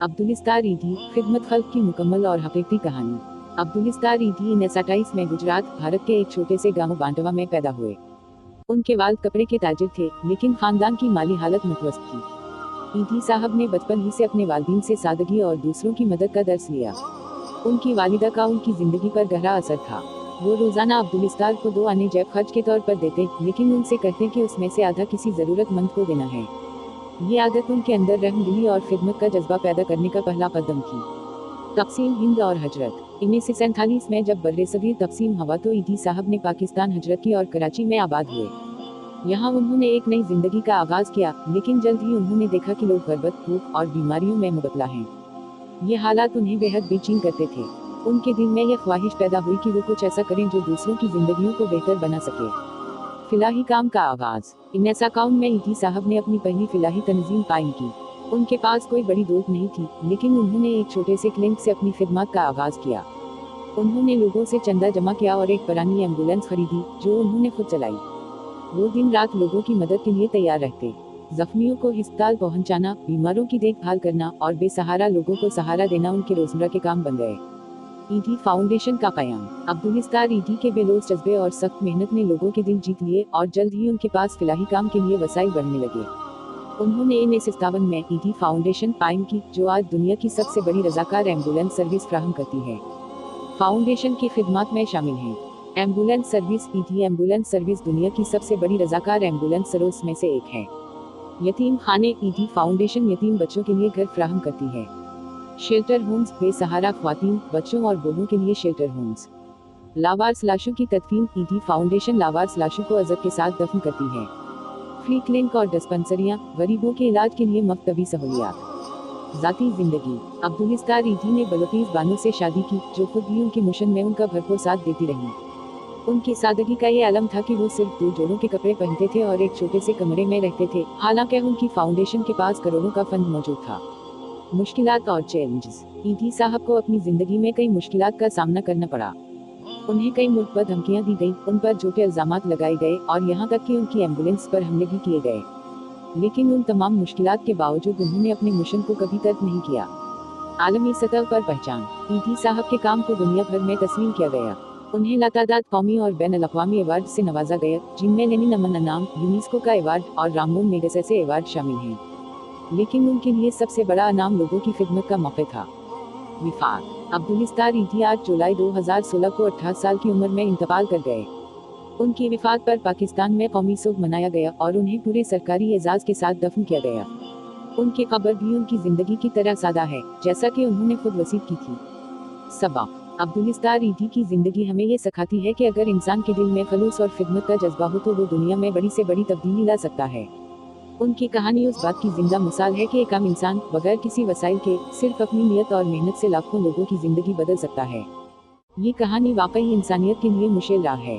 अब्दुलिस्तार ईदी, खिदमत खल्क की मुकम्मल और हकीकी कहानी। अब्दुलिस्तार ईदी 1928 में गुजरात, भारत के एक छोटे से गांव बांटवा में पैदा हुए। उनके वालिद कपड़े के ताजिर थे, लेकिन खानदान की माली हालत मुतवस्सित थी। ईदी साहब ने बचपन ही से अपने वालिदैन से सादगी और दूसरों की मदद का दर्स लिया। उनकी वालिदा का उनकी जिंदगी पर गहरा असर था। वो रोजाना अब्दुलिस्तार को 2 आने जेब खर्च के तौर पर देते, लेकिन उनसे कहते कि उसमें से आधा किसी जरूरतमंद को देना है। ये आदत उनके अंदर रहमदिली और खिदमत का जज्बा पैदा करने का पहला कदम थी। तक़सीम हिंद और हजरत। 1947 में जब बर्रे-सगीर तक़सीम हुआ तो ईदी साहब ने पाकिस्तान हजरत की और कराची में आबाद हुए। यहाँ उन्होंने एक नई जिंदगी का आगाज किया, लेकिन जल्द ही उन्होंने देखा कि लोग गुर्बत, भूख और बीमारियों में मुबतला हैं। ये हालात उन्हें बेहद बेचैन करते थे। उनके दिल में यह ख्वाहिश पैदा हुई कि वो कुछ ऐसा करें जो दूसरों की जिंदगियों को बेहतर बना सके। फिलाही काम का आगाज। 1951 में ईदी साहब ने अपनी पहली फिलाही तंजीम कायम की। उनके पास कोई बड़ी दौलत नहीं थी, लेकिन उन्होंने एक छोटे से क्लिनिक से अपनी खिदमत का आगाज किया। उन्होंने लोगों से चंदा जमा किया और एक पुरानी एम्बुलेंस खरीदी, जो उन्होंने खुद चलाई। वो दिन रात लोगों की मदद के लिए तैयार रहते। जख्मियों को अस्पताल पहुंचाना, बीमारों की देखभाल करना और बेसहारा लोगों को सहारा देना उनके रोजमर्रा के काम बन गए। ईदी फाउंडेशन का क़याम। अब्दुलिस्तार ईदी के बेलोस जज्बे और सख्त मेहनत ने लोगों के दिल जीत लिए और जल्द ही उनके पास फिलाही काम के लिए वसाइल बढ़ने लगे। उन्होंने 1957 में ईदी फाउंडेशन कायम की, जो आज दुनिया की सबसे बड़ी रज़ाकार एम्बुलेंस सर्विस फ्राहम करती है। फाउंडेशन की खिदमत में शामिल हैं एम्बुलेंस सर्विस। ईदी एम्बुलेंस सर्विस दुनिया की सबसे बड़ी रज़ाकार एम्बुलेंस सर्विस में से एक है। यतीम खाने। ईदी फाउंडेशन यतीम बच्चों के लिए घर फ्राहम करती है। शेल्टर होम्स, बेसहारा ख्वातीन, बच्चों और बूढ़ों के लिए शेल्टर होम्स। लावारिस लाशों की तदफीन। ईदी फाउंडेशन लावारिस लाशों को अज़ब के साथ दफन करती है। फ्री क्लिनिक और डिस्पेंसरियां, गरीबों के इलाज के लिए मुफ्त तबी सहूलियात। ज़ाती जिंदगी। अब्दुलिस्तार ईदी ने बलूकीस बानो से शादी की, जो खुद भी उनके मिशन में उनका भरपूर साथ देती रही। उनकी सादगी का ये आलम था कि वो सिर्फ 2 जोड़ों के कपड़े पहनते थे और एक छोटे से कमरे में रहते थे, हालांकि उनकी फाउंडेशन के पास करोड़ों का फंड मौजूद था। मुश्किलात और चैलेंजेस। ईदी साहब को अपनी जिंदगी में कई मुश्किलात का सामना करना पड़ा। उन्हें कई मुल्क पर धमकियां दी गईं, उन पर झूठे इल्जामात लगाए गए और यहाँ तक कि उनकी एम्बुलेंस पर हमले भी किए गए। लेकिन उन तमाम मुश्किलात के बावजूद उन्होंने अपने मिशन को कभी तर्क नहीं किया। आलमी सतह पर पहचान। ईदी साहब के काम को दुनिया भर में तस्लीम किया गया। उन्हें लातादाद कौमी और बैन अल-अक़वामी अवार्ड से नवाजा गया, जिनमें लेनिन अमन इनाम, यूनेस्को का अवार्ड और रामोन मैगसेसे अवार्ड शामिल हैं। लेकिन उनके लिए सबसे बड़ा इनाम लोगों की खिदमत का मौका था। विफात। अब्दुलिस्तार ईदी 8 जुलाई 2016 को 68 साल की उम्र में इंतकाल कर गए। उनकी विफात पर पाकिस्तान में कौमी शोक मनाया गया और उन्हें पूरे सरकारी एजाज के साथ दफन किया गया। उनकी कब्र भी उनकी जिंदगी की तरह सादा है, जैसा कि उन्होंने खुद वसीयत की थी। सबक। अब्दुलिस्तार ईदी की जिंदगी हमें ये सिखाती है कि अगर इंसान के दिल में खलूस और खिदमत का जज्बा हो तो वो दुनिया में बड़ी से बड़ी तब्दीली ला सकता है। उनकी कहानी उस बात की जिंदा मिसाल है कि एक आम इंसान बगैर किसी वसाइल के सिर्फ अपनी नियत और मेहनत से लाखों लोगों की जिंदगी बदल सकता है। ये कहानी वाकई इंसानियत के लिए मुश्किल राह है।